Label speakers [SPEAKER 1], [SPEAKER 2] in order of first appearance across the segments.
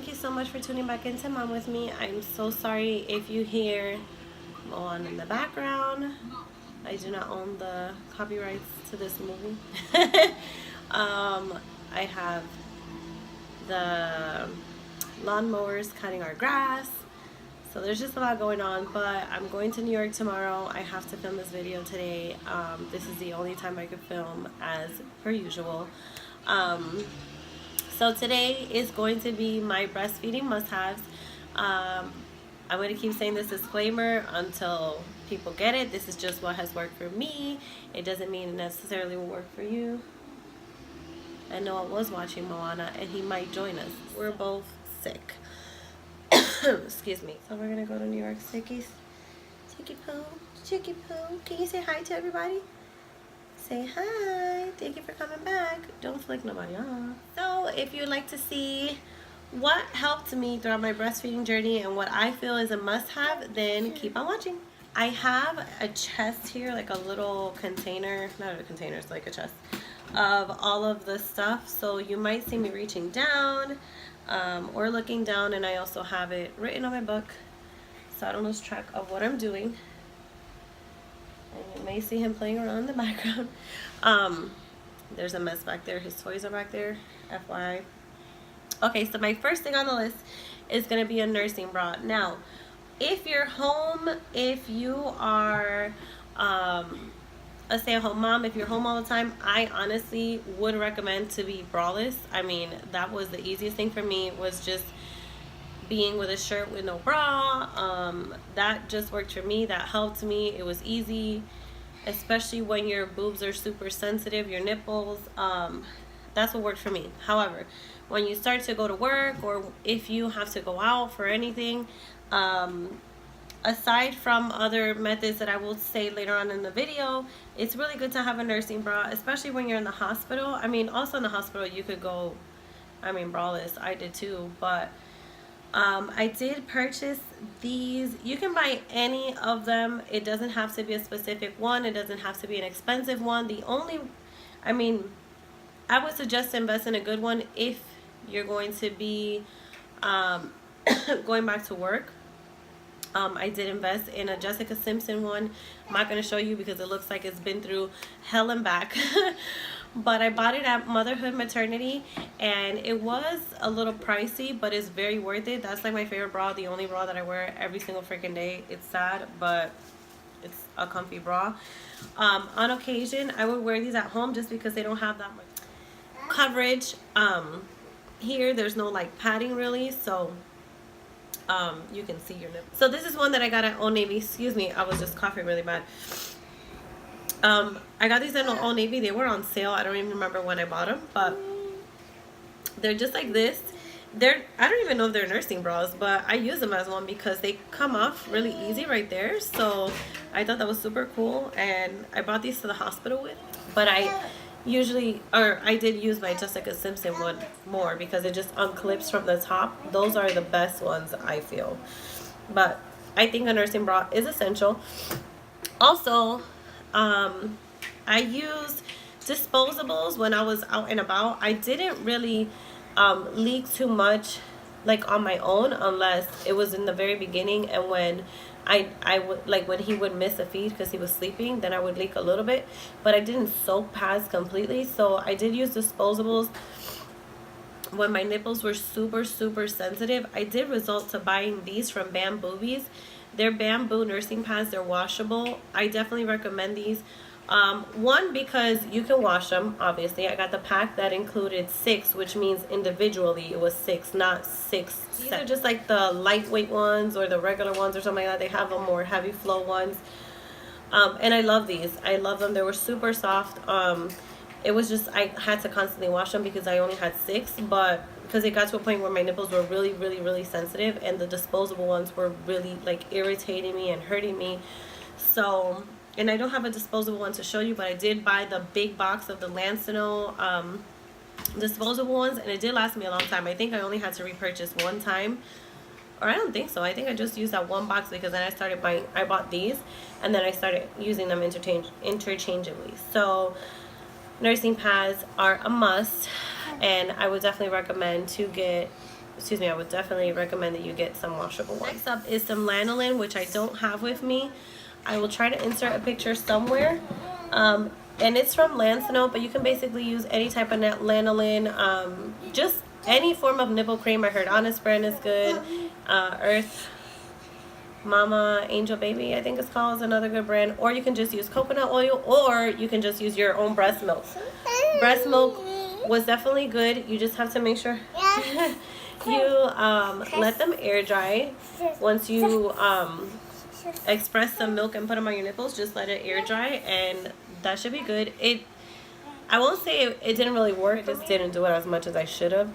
[SPEAKER 1] thank you so much for tuning back into Mom with me. I'm so sorry if you hear Moana in the background. I do not own the copyrights to this movie. I have the lawnmowers cutting our grass. So there's just a lot going on, but I'm going to New York tomorrow. I have to film this video today. This is the only time I could film as per usual. So today is going to be my breastfeeding must-haves. I'm going to keep saying this disclaimer until people get it. This is just what has worked for me. It doesn't mean it necessarily will work for you. And Noah was watching Moana and he might join us. We're both sick. Excuse me. So we're gonna go to New York Sickies. Chicky Poo, Chicky Poo. Can you say hi to everybody? Say hi. Thank you for coming back. Don't flick nobody off. So if you'd like to see what helped me throughout my breastfeeding journey and what I feel is a must-have, then keep on watching. I have a chest here, like a little container, not a container, it's like a chest, of all of the stuff. So you might see me reaching down or looking down, and I also have it written on my book so I don't lose track of what I'm doing. And you may see him playing around in the background. There's a mess back there. His toys are back there, FYI. Okay, so my first thing on the list is going to be a nursing bra. Now, if you're home, if you are a stay-at-home mom, if you're home all the time, I honestly would recommend to be braless. I mean, that was the easiest thing for me, was just being with a shirt with no bra. That just worked for me. That helped me. It was easy, especially when your boobs are super sensitive, your nipples. That's what worked for me. However, when you start to go to work, or if you have to go out for anything, aside from other methods that I will say later on in the video, it's really good to have a nursing bra, especially when you're in the hospital. I mean, also in the hospital you could go, I mean, braless. I did too, but I did purchase these. You can buy any of them. It doesn't have to be a specific one. It doesn't have to be an expensive one. I would suggest to invest in a good one if you're going to be going back to work. I did invest in a Jessica Simpson one. I'm not going to show you because it looks like it's been through hell and back. But I bought it at Motherhood Maternity, and it was a little pricey, but it's very worth it. That's like my favorite bra, the only bra that I wear every single freaking day. It's sad, but it's a comfy bra. On occasion, I would wear these at home just because they don't have that much coverage. Here, there's no like padding really, so you can see your nipples. So this is one that I got at Old Navy. Excuse me, I was just coughing really bad. I got these at Old Navy. They were on sale. I don't even remember when I bought them, but they're just like this. I don't even know if they're nursing bras, but I use them as one because they come off really easy right there. So I thought that was super cool, and I brought these to the hospital with. But I did use my Jessica Simpson one more because it just unclips from the top. Those are the best ones, I feel. But I think a nursing bra is essential. Also, I used disposables when I was out and about. I didn't really leak too much like on my own, unless it was in the very beginning, and when I would, like when he would miss a feed because he was sleeping, then I would leak a little bit, but I didn't soak pads completely. So I did use disposables when my nipples were super sensitive. I did resort to buying these from Bamboobies. They're bamboo nursing pads. They're washable. I definitely recommend these. One, because you can wash them, obviously. I got the pack that included 6, which means individually it was 6, not 6 sets. These are just like the lightweight ones or the regular ones or something like that. They have the more heavy flow ones. And I love these. I love them. They were super soft. It was just, I had to constantly wash them because I only had 6, but because it got to a point where my nipples were really sensitive, and the disposable ones were really like irritating me and hurting me. So, and I don't have a disposable one to show you, but I did buy the big box of the Lansinoh disposable ones, and it did last me a long time. I think I only had to repurchase one time, or I don't think so. I think I just used that one box because then I bought these, and then I started using them interchangeably. So nursing pads are a must, and I would definitely recommend to get excuse me, I would definitely recommend that you get some washable ones. Next up is some Lanolin, which I don't have with me. I will try to insert a picture somewhere. And it's from Lansinoh, but you can basically use any type of Lanolin, just any form of nipple cream. I heard Honest Brand is good. Earth Mama Angel Baby, I think it's called, is another good brand. Or you can just use coconut oil, or you can just use your own breast milk. Breast milk was definitely good. You just have to make sure you let them air dry. Once you express some milk and put them on your nipples, just let it air dry, and that should be good. I won't say it didn't really work. I just didn't do it as much as I should have.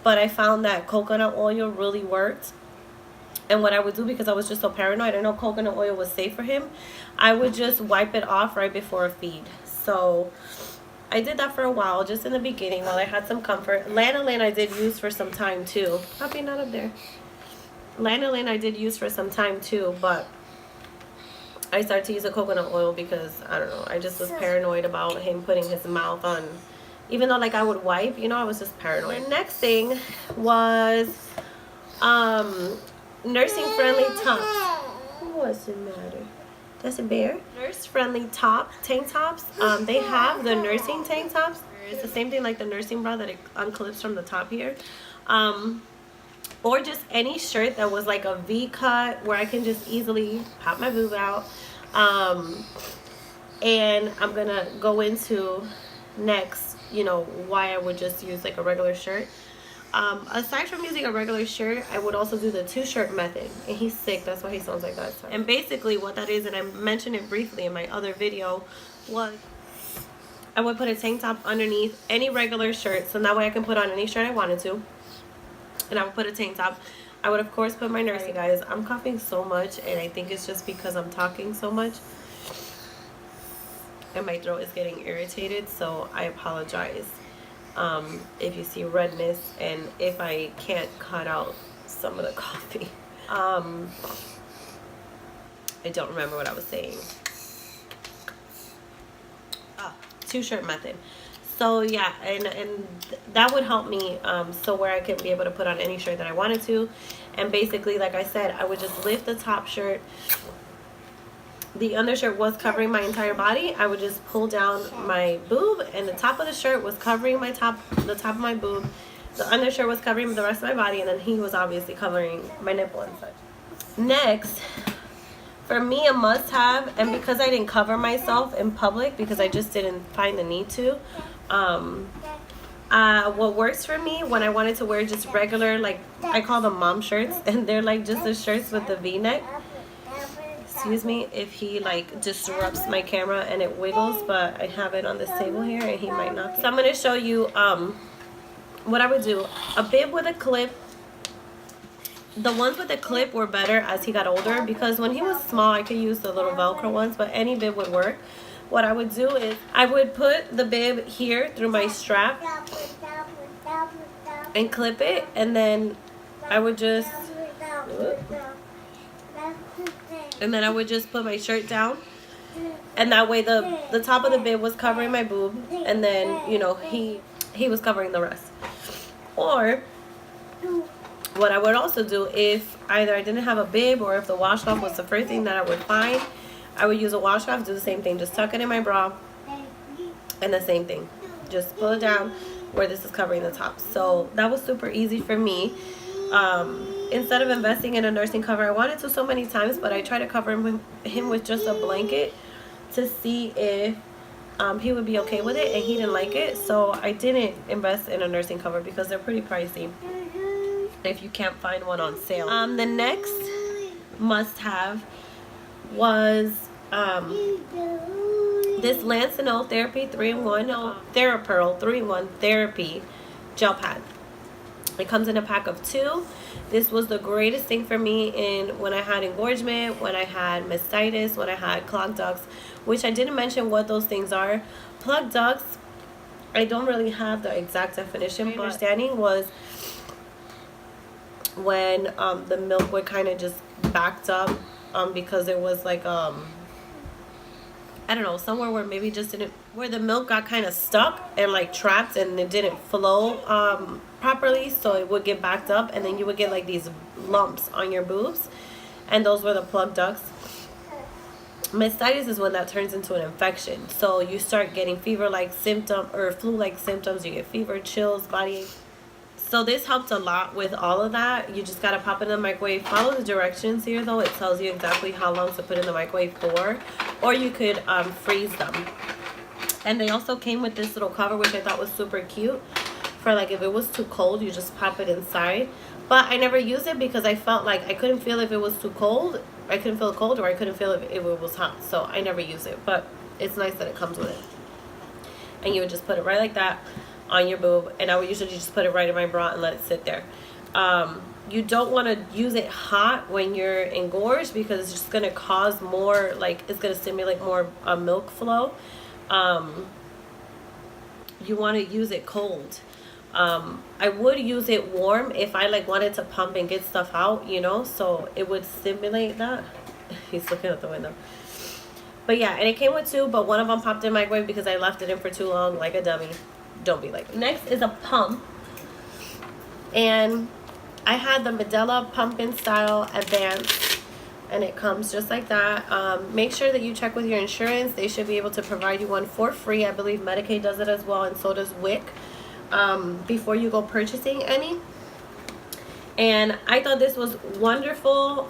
[SPEAKER 1] But I found that coconut oil really worked. And what I would do, because I was just so paranoid, I know coconut oil was safe for him, I would just wipe it off right before a feed. So I did that for a while, just in the beginning, while I had some comfort. Lanolin I did use for some time too. Puppy, not up there. Lanolin I did use for some time too, but I started to use a coconut oil because, I don't know, I just was paranoid about him putting his mouth on, even though like I would wipe, you know, I was just paranoid. The next thing was nursing friendly tops. What's the matter? That's a bear. Nurse friendly tank tops. They have the nursing tank tops. It's the same thing like the nursing bra that it unclips from the top here. Or just any shirt that was like a V cut where I can just easily pop my boob out. And I'm gonna go into next, you know, why I would just use like a regular shirt. Aside from using a regular shirt, I would also do the 2-shirt method. And he's sick, that's why he sounds like that. And basically what that is, and I mentioned it briefly in my other video, was I would put a tank top underneath any regular shirt, so that way I can put on any shirt I wanted to. And I would put a tank top. I would of course put my nursing. Guys, I'm coughing so much, and I think it's just because I'm talking so much and my throat is getting irritated, so I apologize if you see redness and if I can't cut out some of the coffee. I don't remember what I was saying. 2-shirt method. So yeah, and that would help me, so where I can be able to put on any shirt that I wanted to. And basically, like I said, I would just lift the top shirt. The undershirt was covering my entire body. I would just pull down my boob, and the top of the shirt was covering the top of my boob. The undershirt was covering the rest of my body, and then he was obviously covering my nipple and such. Next, for me, a must-have, and because I didn't cover myself in public because I just didn't find the need to, what works for me when I wanted to wear just regular, like I call them mom shirts, and they're like just the shirts with the V-neck. Excuse me if he like disrupts my camera and it wiggles, but I have it on this table here and he might not. So I'm going to show you what I would do. A bib with a clip. The ones with the clip were better as he got older, because when he was small I could use the little Velcro ones, but any bib would work. What I would do is I would put the bib here through my strap and clip it, and then I would just put my shirt down, and that way the top of the bib was covering my boob, and then, you know, he was covering the rest. Or what I would also do, if either I didn't have a bib or if the washcloth was the first thing that I would find, I would use a washcloth, do the same thing, just tuck it in my bra, and the same thing, just pull it down where this is covering the top. So that was super easy for me. Instead of investing in a nursing cover, I wanted to so many times, but I tried to cover him with just a blanket to see if he would be okay with it, and he didn't like it. So I didn't invest in a nursing cover because they're pretty pricey if you can't find one on sale. The next must-have was this Lansinoh Therapy 3-in-1 TheraPearl 3-in-1 Therapy Gel Pad. It comes in a pack of 2. This was the greatest thing for me when I had engorgement, when I had mastitis, when I had clogged ducts, which I didn't mention what those things are. Clogged ducts, I don't really have the exact definition. My understanding was when the milk would kind of just backed up because it was like I don't know, somewhere where maybe just didn't, where the milk got kind of stuck and like trapped and it didn't flow properly, so it would get backed up and then you would get like these lumps on your boobs, and those were the plug ducts. Mastitis is when that turns into an infection, so you start getting fever-like symptoms or flu-like symptoms. You get fever, chills, body ache. So this helped a lot with all of that. You just gotta pop it in the microwave. Follow the directions here though. It tells you exactly how long to put in the microwave for, or you could freeze them. And they also came with this little cover, which I thought was super cute, for like if it was too cold, you just pop it inside. But I never used it because I felt like I couldn't feel if it was too cold. I couldn't feel it cold, or I couldn't feel if it was hot. So I never use it, but it's nice that it comes with it. And you would just put it right like that on your boob, and I would usually just put it right in my bra and let it sit there. You don't want to use it hot when you're engorged because it's just going to cause more, like it's going to stimulate more milk flow. You want to use it cold. I would use it warm if I like wanted to pump and get stuff out, you know, so it would stimulate that. He's looking out the window. But yeah, and it came with two, but one of them popped in my microwave because I left it in for too long like a dummy. Don't be like me. Next is a pump, and I had the Medela Pumpkin Style Advanced, and it comes just like that. Make sure that you check with your insurance. They should be able to provide you one for free. I believe Medicaid does it as well, and so does WIC, before you go purchasing any. And I thought this was wonderful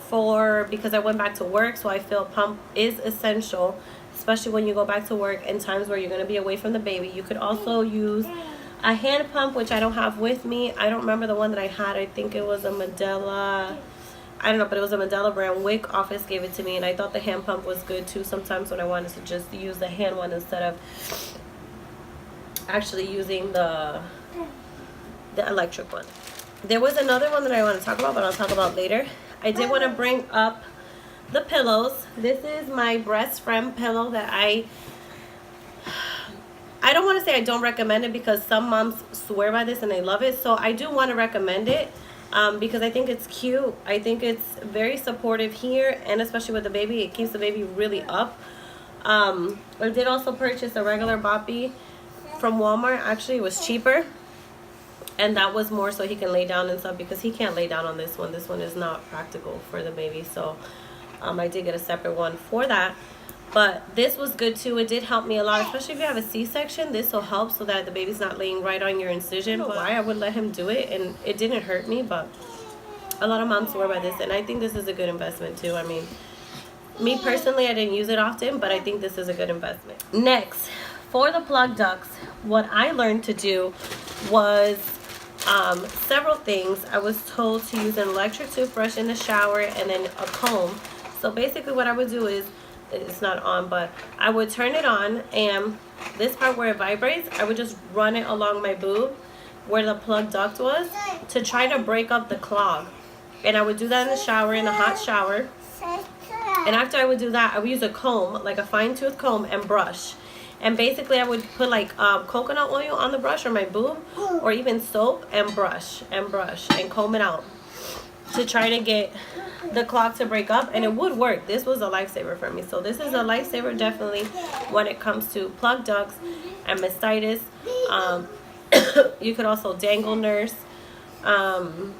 [SPEAKER 1] because I went back to work, so I feel pump is essential, especially when you go back to work in times where you're going to be away from the baby. You could also use a hand pump, which I don't have with me. I don't remember the one that I had. I think it was a Medela, I don't know, but it was a Medela brand. WIC office gave it to me, and I thought the hand pump was good too sometimes when I wanted to just use the hand one instead of actually using the electric one. There was another one that I want to talk about, but I'll talk about later. I did want to bring up the pillows. This is my Breast Friend pillow that I don't want to say I don't recommend it because some moms swear by this and they love it. So I do want to recommend it because I think it's cute. I think it's very supportive here, and especially with the baby, it keeps the baby really up. I did also purchase a regular boppy from Walmart. Actually, it was cheaper, and that was more so he can lay down and stuff because he can't lay down on this one. This one is not practical for the baby, so I did get a separate one for that. But this was good too. It did help me a lot, especially if you have a C-section. This will help so that the baby's not laying right on your incision. But why I would let him do it, and it didn't hurt me, but a lot of moms swear by this, and I think this is a good investment too. I mean, me personally, I didn't use it often, but I think this is a good investment. Next, for the plug ducts, what I learned to do was several things. I was told to use an electric toothbrush in the shower and then a comb. So basically what I would do is, it's not on, but I would turn it on, and this part where it vibrates, I would just run it along my boob where the plug duct was to try to break up the clog. And I would do that in the shower, in a hot shower. And after I would do that, I would use a comb, like a fine tooth comb, and brush. And basically I would put like coconut oil on the brush or my boob, or even soap, and brush and comb it out to try to get the clog to break up, and it would work. This was a lifesaver for me. So this is a lifesaver definitely when it comes to plug ducts and mastitis. You could also dangle nurse and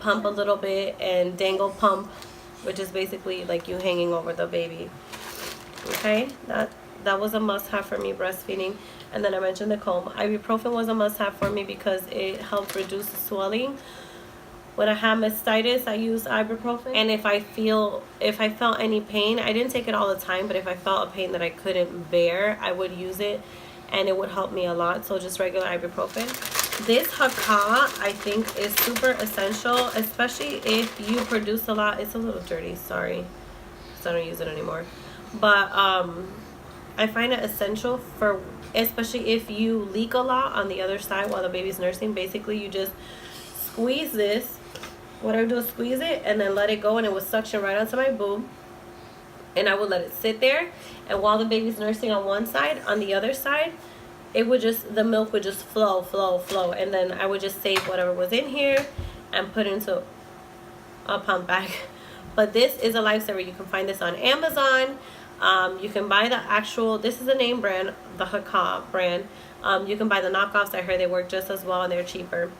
[SPEAKER 1] pump a little bit, and dangle pump, which is basically like you hanging over the baby. Okay, that was a must-have for me breastfeeding. And then I mentioned the comb. Ibuprofen was a must-have for me because it helped reduce the swelling. When I had mastitis, I used ibuprofen, and if I felt any pain, I didn't take it all the time, but if I felt a pain that I couldn't bear, I would use it, and it would help me a lot. So just regular ibuprofen. This ughh, I think, is super essential, especially if you produce a lot. It's a little dirty, sorry, so I don't use it anymore. But I find it essential for, especially if you leak a lot on the other side while the baby's nursing. Basically, you just squeeze this. What I would do is squeeze it and then let it go, and it would suction right onto my boob, and I would let it sit there, and while the baby's nursing on one side, on the other side, it would just, the milk would just flow, and then I would just save whatever was in here and put it into a pump bag. But this is a lifesaver. You can find this on Amazon. You can buy the actual, this is the name brand, the ughh brand. You can buy the knockoffs. I heard they work just as well and they're cheaper.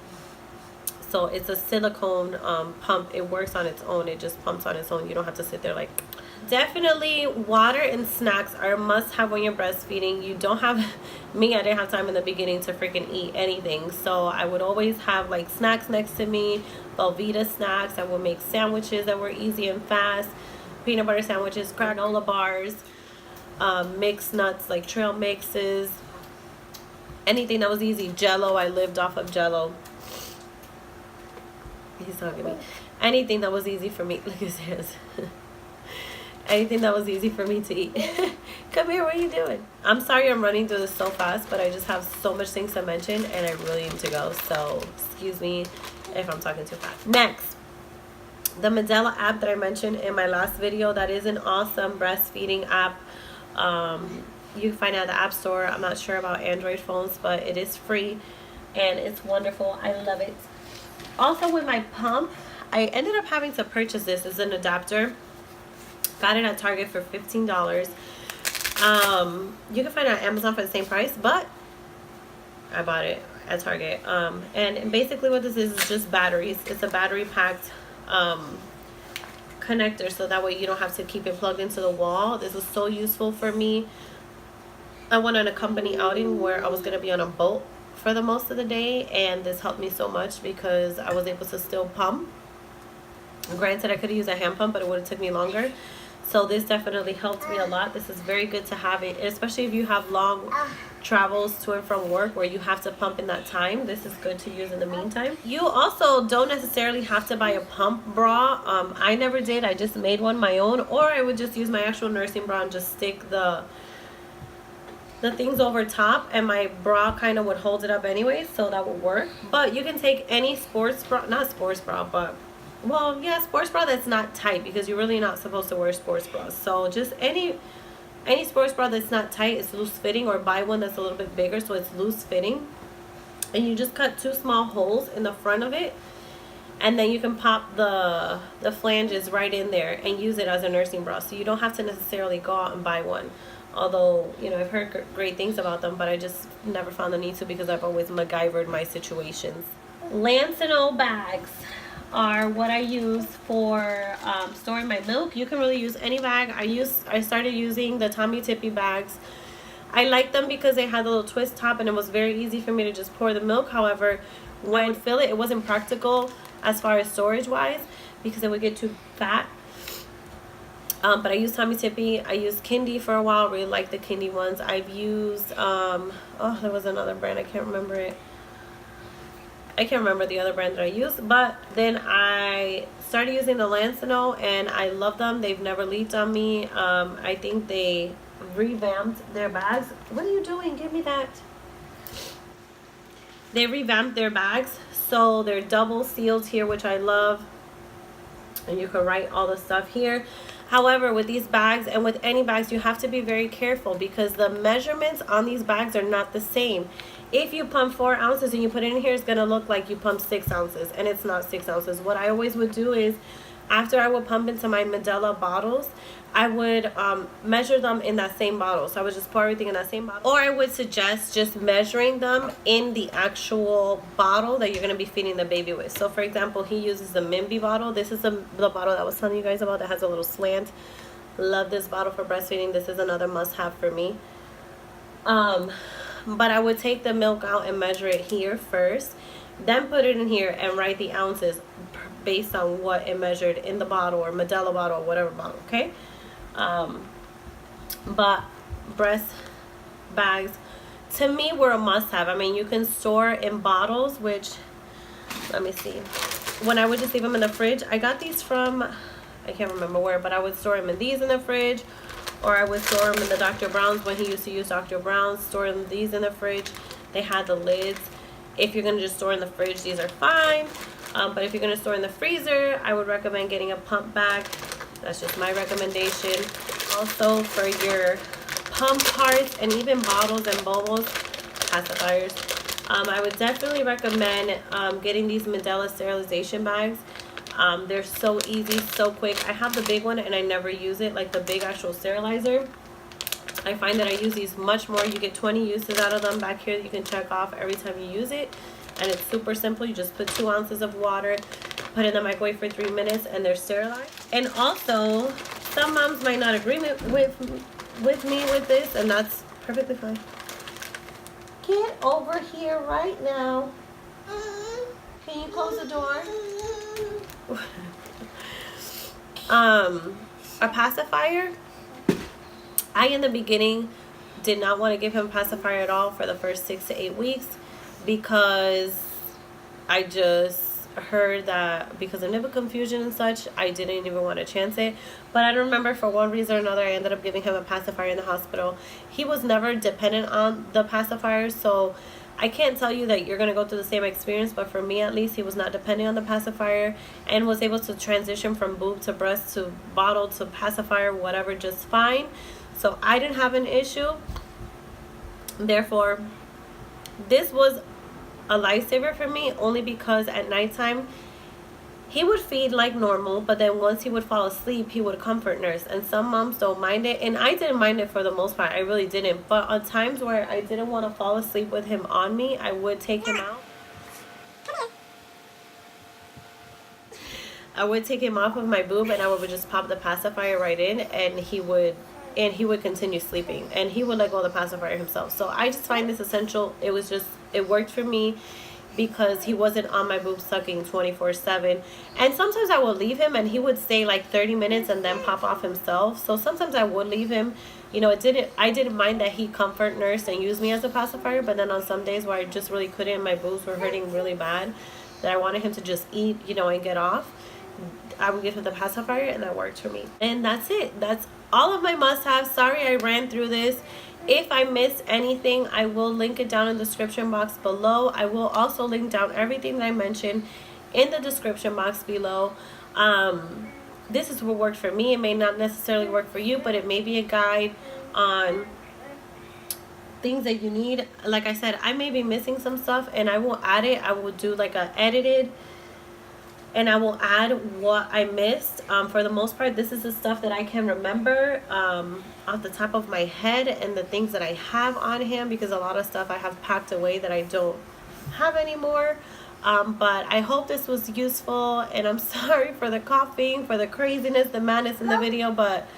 [SPEAKER 1] So it's a silicone pump. It works on its own. It just pumps on its own. You don't have to sit there like. Definitely water and snacks are a must have when you're breastfeeding. You don't have, me, I didn't have time in the beginning to freaking eat anything. So I would always have like snacks next to me, Velveeta snacks. I would make sandwiches that were easy and fast. Peanut butter sandwiches, granola bars, mixed nuts like trail mixes. Anything that was easy. Jello, I lived off of Jello. He's talking to me. Anything that was easy for me. Look at his hands. Anything that was easy for me to eat. Come here, what are you doing? I'm sorry I'm running through this so fast, but I just have so much things to mention and I really need to go. So excuse me if I'm talking too fast. Next, the Medela app that I mentioned in my last video. That is an awesome breastfeeding app. You can find it at the App Store. I'm not sure about Android phones, but it is free and it's wonderful. I love it. Also with my pump, I ended up having to purchase this as an adapter. Got it at Target for $15. You can find it on Amazon for the same price, but I bought it at Target. And basically what this is just batteries. It's a battery packed connector, so that way you don't have to keep it plugged into the wall. This was so useful for me. I went on a company outing where I was going to be on a boat for the most of the day, and this helped me so much because I was able to still pump. Granted, I could have used a hand pump, but it would have took me longer. So this definitely helped me a lot. This is very good to have it, especially if you have long travels to and from work where you have to pump in that time. This is good to use in the meantime. You also don't necessarily have to buy a pump bra. I never did. I just made one my own, or I would just use my actual nursing bra and just stick the things over top, and my bra kind of would hold it up anyway, so that would work. But you can take any sports bra, not sports bra, but well, yeah, sports bra that's not tight, because you're really not supposed to wear sports bras. So just any sports bra that's not tight, it's loose fitting, or buy one that's a little bit bigger so it's loose fitting. And you just cut 2 small holes in the front of it, and then you can pop the flanges right in there and use it as a nursing bra. So you don't have to necessarily go out and buy one. Although, you know, I've heard great things about them, but I just never found the need to because I've always MacGyvered my situations. Lansinoh bags are what I use for storing my milk. You can really use any bag. I started using the Tommy Tippy bags. I like them because they had a little twist top and it was very easy for me to just pour the milk. However, when I would fill it, it wasn't practical as far as storage wise because it would get too fat. But I use Tommy Tippy. I used Kindy for a while. Really like the Kindy ones. I've used oh, there was another brand, I can't remember it. I can't remember the other brand that I used, but then I started using the Lansinoh and I love them. They've never leaked on me. I think they revamped their bags. What are you doing? Give me that. They revamped their bags, so they're double sealed here, which I love. And you can write all the stuff here. However, with these bags and with any bags, you have to be very careful because the measurements on these bags are not the same. If you pump 4 ounces and you put it in here, it's going to look like you pumped 6 ounces, and it's not 6 ounces. What I always would do is, after I would pump into my Medela bottles, I would measure them in that same bottle. So I would just pour everything in that same bottle. Or I would suggest just measuring them in the actual bottle that you're going to be feeding the baby with. So for example, he uses the Mimby bottle. This is the bottle that I was telling you guys about that has a little slant. Love this bottle for breastfeeding. This is another must-have for me. But I would take the milk out and measure it here first, then put it in here and write the ounces based on what it measured in the bottle or Medela bottle or whatever bottle, okay? But breast bags to me were a must-have. I mean, you can store in bottles, which, let me see, when I would just leave them in the fridge. I got these from, I can't remember where, but I would store them in these in the fridge, or I would store them in the Dr. Brown's when he used to use Dr. Brown's. Store these in the fridge. They had the lids. If you're going to just store in the fridge, these are fine. But if you're going to store in the freezer, I would recommend getting a pump bag. That's just my recommendation. Also, for your pump parts and even bottles and bubbles, pacifiers, I would definitely recommend getting these Medela sterilization bags. They're so easy, so quick. I have the big one and I never use it, like the big actual sterilizer. I find that I use these much more. You get 20 uses out of them back here that you can check off every time you use it. And it's super simple. You just put 2 ounces of water, put it in the microwave for 3 minutes, and they're sterilized. And also, some moms might not agree with me with this, and that's perfectly fine. Get over here right now. Can you close the door? A pacifier. I, in the beginning, did not want to give him a pacifier at all for the first 6 to 8 weeks because I just heard that because of nipple confusion and such, I didn't even want to chance it. But I remember for one reason or another, I ended up giving him a pacifier in the hospital. He was never dependent on the pacifier, so I can't tell you that you're going to go through the same experience, but for me at least, he was not dependent on the pacifier and was able to transition from boob to breast to bottle to pacifier, whatever, just fine. So I didn't have an issue. Therefore, this was a lifesaver for me only because at nighttime, he would feed like normal, but then once he would fall asleep, he would comfort nurse. And some moms don't mind it, and I didn't mind it for the most part. I really didn't. But on times where I didn't want to fall asleep with him on me, I would take him out. I would take him off of my boob, and I would just pop the pacifier right in, and he would continue sleeping, and he would let go of the pacifier himself. So I just find this essential. It worked for me because he wasn't on my boob sucking 24/7. And sometimes I would leave him and he would stay like 30 minutes and then pop off himself. So sometimes I would leave him. You know, I didn't mind that he comfort nursed and used me as a pacifier, but then on some days where I just really couldn't, my boobs were hurting really bad, that I wanted him to just eat, you know, and get off, I would give him the pacifier, and that worked for me. And that's it. That's all of my must-haves. Sorry I ran through this. If I missed anything, I will link it down in the description box below. I will also link down everything that I mentioned in the description box below. This is what worked for me. It may not necessarily work for you, but it may be a guide on things that you need. Like I said, I may be missing some stuff, and I will add it. I will do like a edited, and I will add what I missed. For the most part, this is the stuff that I can remember off the top of my head, and the things that I have on him, because a lot of stuff I have packed away that I don't have anymore. But I hope this was useful, and I'm sorry for the coughing, for the craziness, the madness in the video, but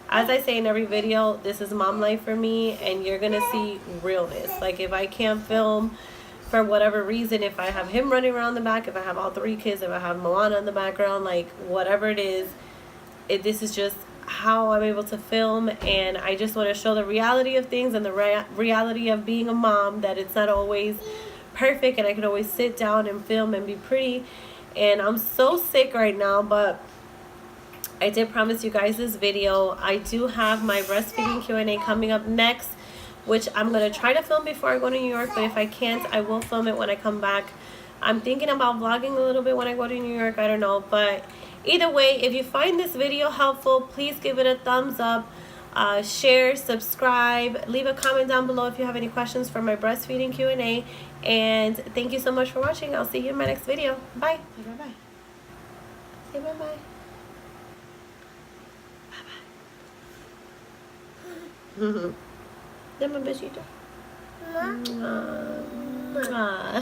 [SPEAKER 1] as I say in every video, this is mom life for me, and you're gonna see realness. Like, if I can't film for whatever reason, if I have him running around the back, if I have all 3 kids, if I have Moana in the background, like whatever it is, this is just how I'm able to film. And I just want to show the reality of things and the reality of being a mom, that it's not always perfect, and I can always sit down and film and be pretty. And I'm so sick right now, but I did promise you guys this video. I do have my breastfeeding Q&A coming up next, which I'm going to try to film before I go to New York, but if I can't, I will film it when I come back. I'm thinking about vlogging a little bit when I go to New York, I don't know, but either way, if you find this video helpful, please give it a thumbs up, share, subscribe, leave a comment down below if you have any questions for my breastfeeding Q&A, and thank you so much for watching. I'll see you in my next video. Bye. Bye-bye. Say bye-bye. Bye-bye. Dame un besito.